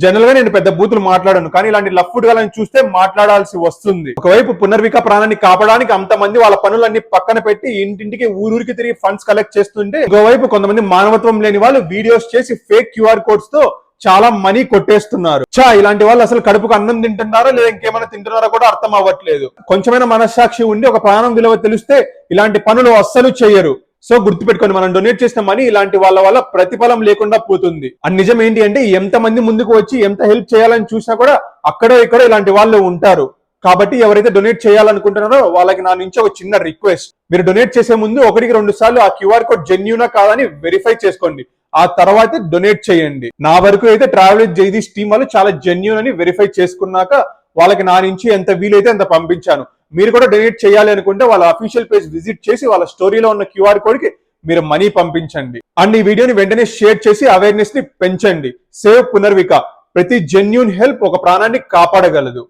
General గా నేను పెద్ద బూతులు మాట్లాడాను, కానీ ఇలాంటి లఫ్డ్ గాలని చూస్తే మాట్లాడాల్సి వస్తుంది. ఒకవైపు పునర్విక ప్రాణాన్ని కాపాడడానికి అంతమంది వాళ్ళ పనులన్నీ పక్కన పెట్టి ఇంటింటికి ఊరూరికి తిరిగి ఫండ్స్ కలెక్ట్ చేస్తుంటే, ఇంకోవైపు కొంతమంది మానవత్వం లేని వాళ్ళు వీడియోస్ చేసి ఫేక్ QR కోడ్స్ తో చాలా మనీ కొట్టేస్తున్నారు. ఇలాంటి వాళ్ళు అసలు కడుపుకు అన్నం తింటున్నారా లేదా ఇంకేమైనా తింటున్నారా కూడా అర్థం అవ్వట్లేదు. కొంచెమైనా మనస్సాక్షి ఉండి ఒక ప్రాణం విలువ తెలిస్తే ఇలాంటి పనులు అస్సలు చేయరు. సో గుర్తుపెట్టుకోండి, మనం డొనేట్ చేసిన మనీ ఇలాంటి వాళ్ళ వల్ల ప్రతిఫలం లేకుండా పోతుంది. అండ్ నిజం ఏంటి అంటే, ఎంత మంది ముందుకు వచ్చి ఎంత హెల్ప్ చేయాలని చూసినా కూడా అక్కడో ఇక్కడ ఇలాంటి వాళ్ళు ఉంటారు. కాబట్టి ఎవరైతే డొనేట్ చేయాలనుకుంటున్నారో వాళ్ళకి నా నుంచి ఒక చిన్న రిక్వెస్ట్, మీరు డొనేట్ చేసే ముందు 1-2 సార్లు ఆ QR కోడ్ జెన్యూనా కాదని వెరిఫై చేసుకోండి. ఆ తర్వాత డొనేట్ చేయండి. నా వరకు అయితే ట్రావెల్ జైదీష్ టీం వాళ్ళు చాలా జెన్యూన్ అని వెరిఫై చేసుకున్నాక వాళ్ళకి నా నుంచి ఎంత వీలైతే అంత పంపించాను. మీరు కూడా డొనేట్ చేయాలి అనుకుంటే వాళ్ళ అఫీషియల్ పేజ్ విజిట్ చేసి వాళ్ళ స్టోరీలో ఉన్న QR కోడ్ కి మీరు మనీ పంపించండి. అండ్ ఈ వీడియోని వెంటనే షేర్ చేసి అవేర్నెస్ ని పెంచండి. సేవ్ పునర్విక. ప్రతి జెన్యూన్ హెల్ప్ ఒక ప్రాణాన్ని కాపాడగలదు.